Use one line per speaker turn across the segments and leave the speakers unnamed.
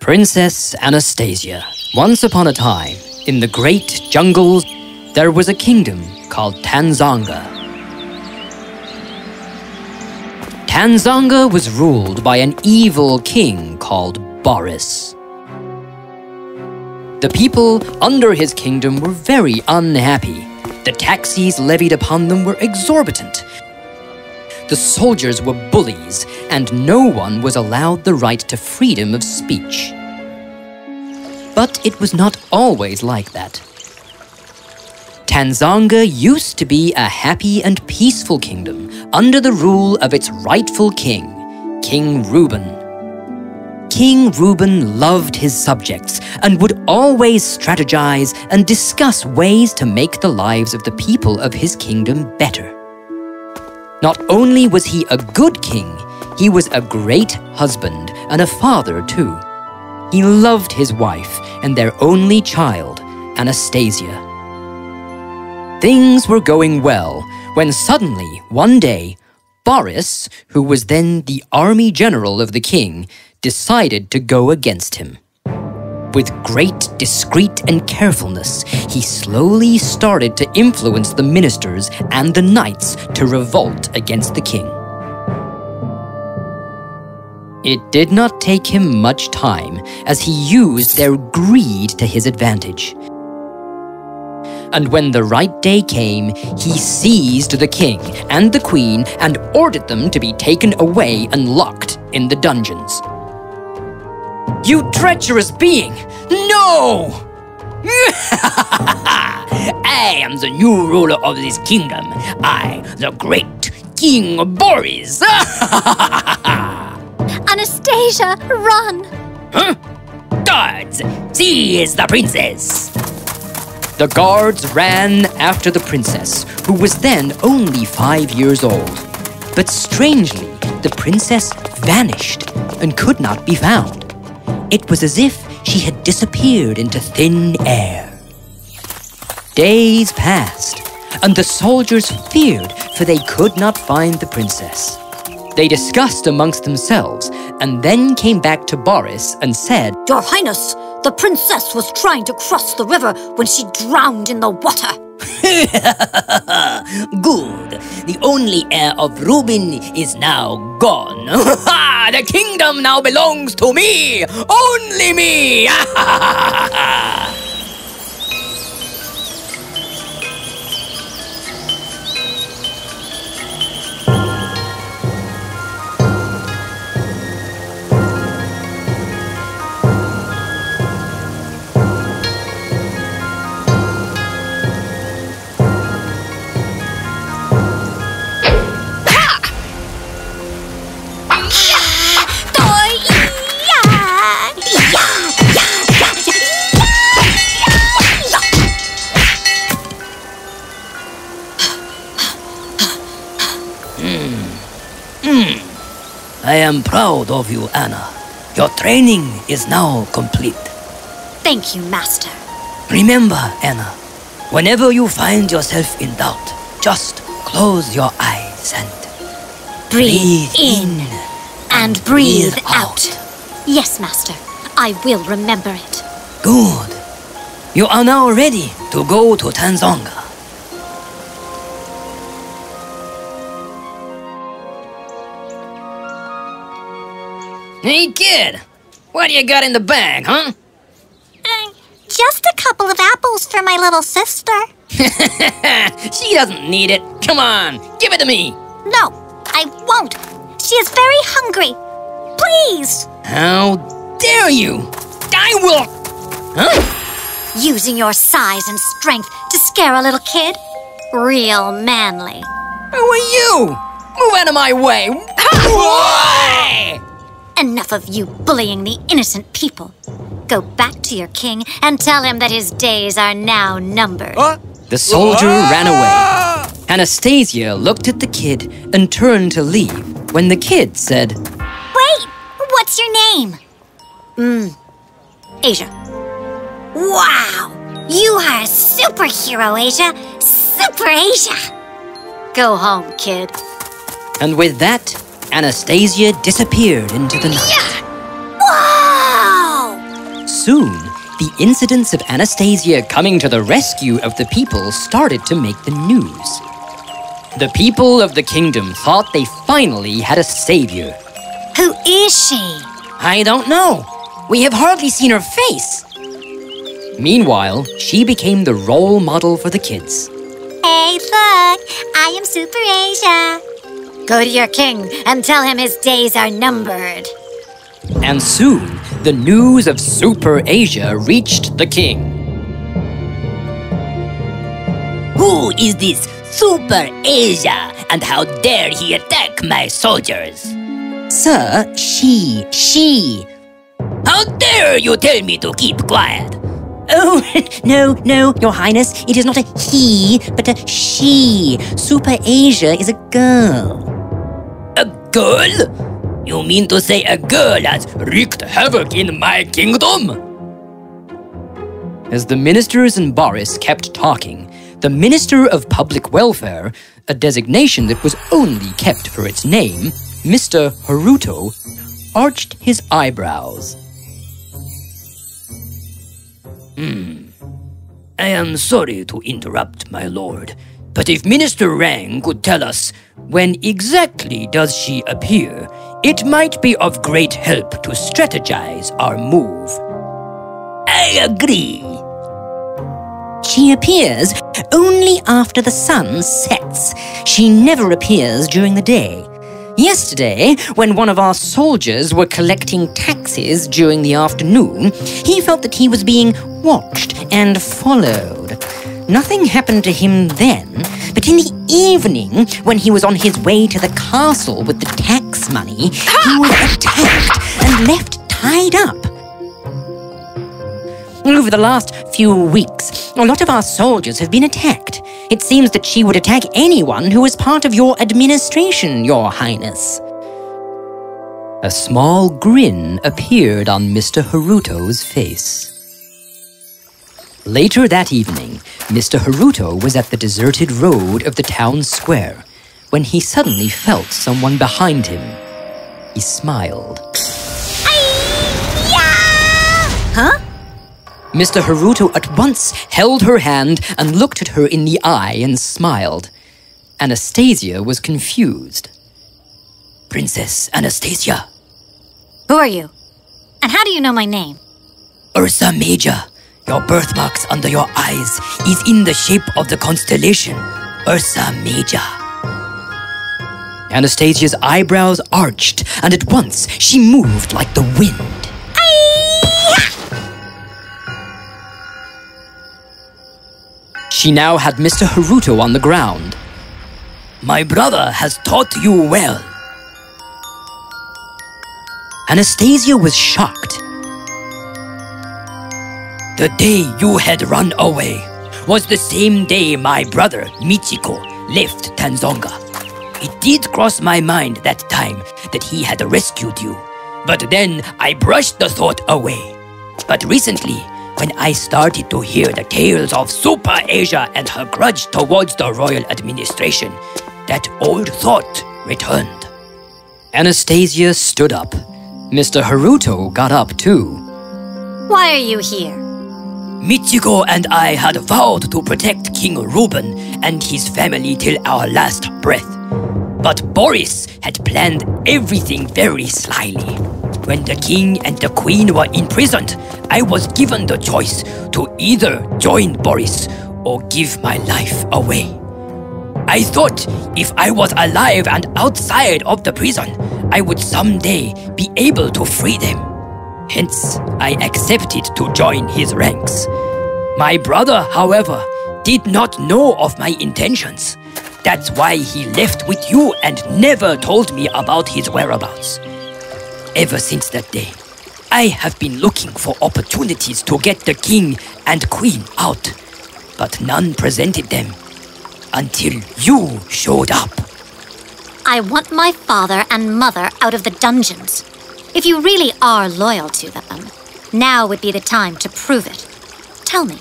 Princess Anastasia. Once upon a time, in the great jungles, there was a kingdom called Tanzanga. Tanzanga was ruled by an evil king called Boris. The people under his kingdom were very unhappy. The taxes levied upon them were exorbitant. The soldiers were bullies, and no one was allowed the right to freedom of speech. But it was not always like that. Tanzanga used to be a happy and peaceful kingdom under the rule of its rightful king, King Reuben. King Reuben loved his subjects and would always strategize and discuss ways to make the lives of the people of his kingdom better. Not only was he a good king, he was a great husband and a father too. He loved his wife and their only child, Anastasia. Things were going well when suddenly, one day, Boris, who was then the army general of the king, decided to go against him. With great discreet and carefulness, he slowly started to influence the ministers and the knights to revolt against the king. It did not take him much time, as he used their greed to his advantage. And when the right day came, he seized the king and the queen and ordered them to be taken away and locked in the dungeons. "You treacherous being! No! I am the new ruler of this kingdom. I, the great King Boris."
Anastasia, run!
Huh? Guards, seize the princess! The guards ran after the princess, who was then only 5 years old. But strangely, the princess vanished and could not be found. It was as if she had disappeared into thin air. Days passed, and the soldiers feared, for they could not find the princess. They discussed amongst themselves, and then came back to Boris and said,
"Your Highness, the princess was trying to cross the river when she drowned in the water."
"Good. The only heir of Reuben is now gone. The kingdom now belongs to me! Only me!" I am proud of you, Anna. Your training is now complete.
Thank you, Master.
Remember, Anna, whenever you find yourself in doubt, just close your eyes and
breathe in and breathe out. Yes, Master. I will remember it.
Good. You are now ready to go to Tanzanga. Hey, kid! What do you got in the bag, huh?
Just a couple of apples for my little sister.
She doesn't need it. Come on, give it to me.
No, I won't. She is very hungry. Please!
How dare you! I will... Huh?
Using your size and strength to scare a little kid? Real manly.
Who are you? Move out of my way! Why?
Enough of you bullying the innocent people. Go back to your king and tell him that his days are now numbered.
The soldier ran away. Anastasia looked at the kid and turned to leave when the kid said,
"Wait! What's your name?" Asia. Wow! You are a superhero, Asia! Super Asia! Go home, kid.
And with that, Anastasia disappeared into the night.
Whoa!
soon, the incidents of Anastasia coming to the rescue of the people started to make the news. The people of the kingdom thought they finally had a savior.
Who is she?
I don't know. We have hardly seen her face. Meanwhile, she became the role model for the kids.
Hey, look! I am Super Asia. Go to your king and tell him his days are numbered.
And soon, the news of Super Asia reached the king.
Who is this Super Asia, and how dare he attack my soldiers?
Sir, she.
How dare you tell me to keep quiet?
Oh, no, Your Highness. It is not a he, but a she. Super Asia is a girl.
A girl? You mean to say a girl has wreaked havoc in my kingdom?
As the ministers and Boris kept talking, the Minister of Public Welfare, a designation that was only kept for its name, Mr. Haruto, arched his eyebrows.
I am sorry to interrupt, my lord, but if Minister Rang could tell us when exactly does she appear, it might be of great help to strategize our move. I agree.
She appears only after the sun sets. She never appears during the day. Yesterday, when one of our soldiers were collecting taxes during the afternoon, he felt that he was being watched and followed. Nothing happened to him then, but in the evening, when he was on his way to the castle with the tax money, he was attacked and left tied up. Over the last few weeks, a lot of our soldiers have been attacked. It seems that she would attack anyone who is part of your administration, Your Highness. A small grin appeared on Mr. Haruto's face. Later that evening, Mr. Haruto was at the deserted road of the town square when he suddenly felt someone behind him. He smiled.
Huh?
Mr. Haruto at once held her hand and looked at her in the eye and smiled. Anastasia was confused.
Princess Anastasia.
Who are you? And how do you know my name?
Ursa Major. Your birthmarks under your eyes is in the shape of the constellation Ursa Major.
Anastasia's eyebrows arched, and at once she moved like the wind. She now had Mr. Haruto on the ground.
My brother has taught you well.
Anastasia was shocked.
The day you had run away was the same day my brother Michiko left Tanzonga. It did cross my mind that time that he had rescued you, but then I brushed the thought away. But recently, when I started to hear the tales of Super Asia and her grudge towards the royal administration, that old thought returned.
Anastasia stood up. Mr. Haruto got up too.
Why are you here?
Michiko and I had vowed to protect King Ruben and his family till our last breath. But Boris had planned everything very slyly. When the king and the queen were imprisoned, I was given the choice to either join Boris or give my life away. I thought if I was alive and outside of the prison, I would someday be able to free them. Hence, I accepted to join his ranks. My brother, however, did not know of my intentions. That's why he left with you and never told me about his whereabouts. Ever since that day, I have been looking for opportunities to get the king and queen out, but none presented them until you showed up.
I want my father and mother out of the dungeons. If you really are loyal to them, now would be the time to prove it. Tell me,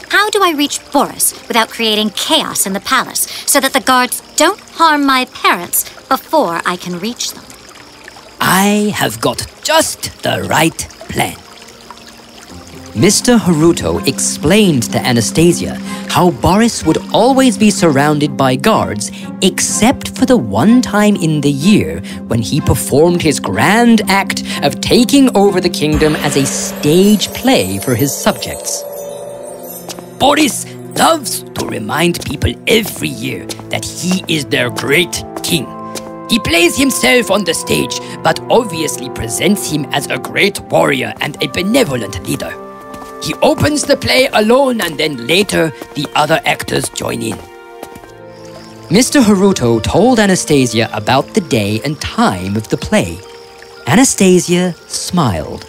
how do I reach Boris without creating chaos in the palace so that the guards don't harm my parents before I can reach them?
I have got just the right plan.
Mr. Haruto explained to Anastasia how Boris would always be surrounded by guards except for the one time in the year when he performed his grand act of taking over the kingdom as a stage play for his subjects.
Boris loves to remind people every year that he is their great king. He plays himself on the stage, but obviously presents him as a great warrior and a benevolent leader. He opens the play alone and then later the other actors join in.
Mr. Haruto told Anastasia about the day and time of the play. Anastasia smiled.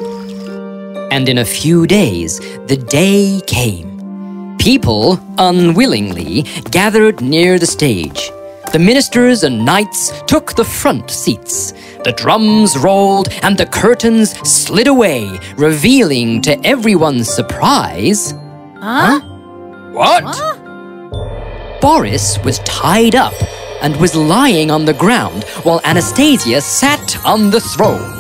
And in a few days, the day came. People, unwillingly, gathered near the stage. The ministers and knights took the front seats. The drums rolled and the curtains slid away, revealing to everyone's surprise...
Huh?
What?
Boris was tied up and was lying on the ground while Anastasia sat on the throne.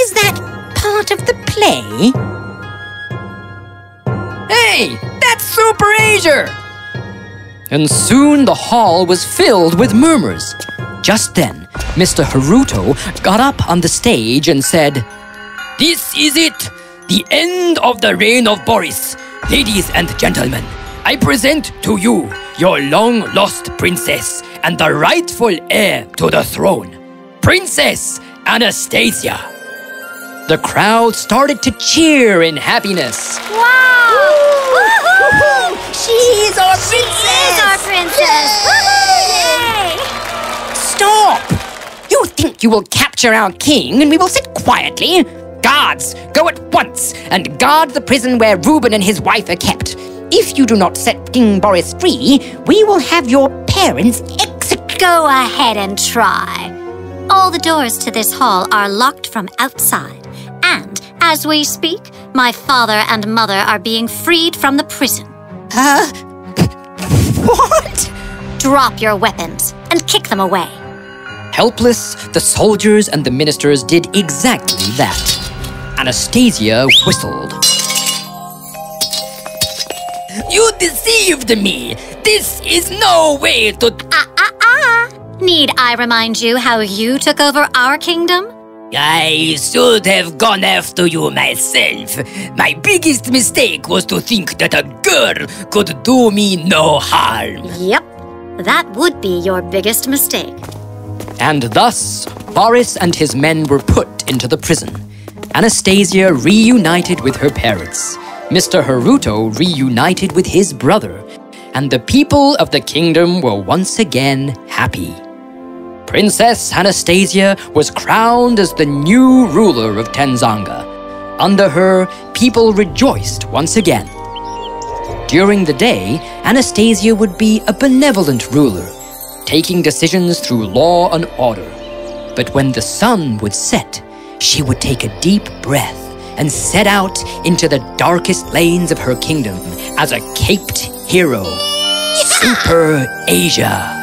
Is that part of the play?
Hey, that's Super Asia! And soon the hall was filled with murmurs. Just then, Mr. Haruto got up on the stage and said,
This is it! The end of the reign of Boris. Ladies and gentlemen, I present to you your long-lost princess and the rightful heir to the throne, Princess Anastasia.
The crowd started to cheer in happiness.
Wow! Woohoo!
She's our princess!
She is our princess! Woohoo! Yay!
Stop! You think you will capture our king and we will sit quietly? Guards, go at once and guard the prison where Reuben and his wife are kept. If you do not set King Boris free, we will have your parents executed.
Go ahead and try. All the doors to this hall are locked from outside. And, as we speak, my father and mother are being freed from the prison.
What?
Drop your weapons and kick them away.
Helpless, the soldiers and the ministers did exactly that. Anastasia whistled.
You deceived me! This is no way to...
Need I remind you how you took over our kingdom?
I should have gone after you myself. My biggest mistake was to think that a girl could do me no harm.
Yep, that would be your biggest mistake.
And thus, Boris and his men were put into the prison. Anastasia reunited with her parents. Mr. Haruto reunited with his brother. And the people of the kingdom were once again happy. Princess Anastasia was crowned as the new ruler of Tenzanga. Under her, people rejoiced once again. During the day, Anastasia would be a benevolent ruler, taking decisions through law and order. But when the sun would set, she would take a deep breath and set out into the darkest lanes of her kingdom as a caped hero. Super Asia.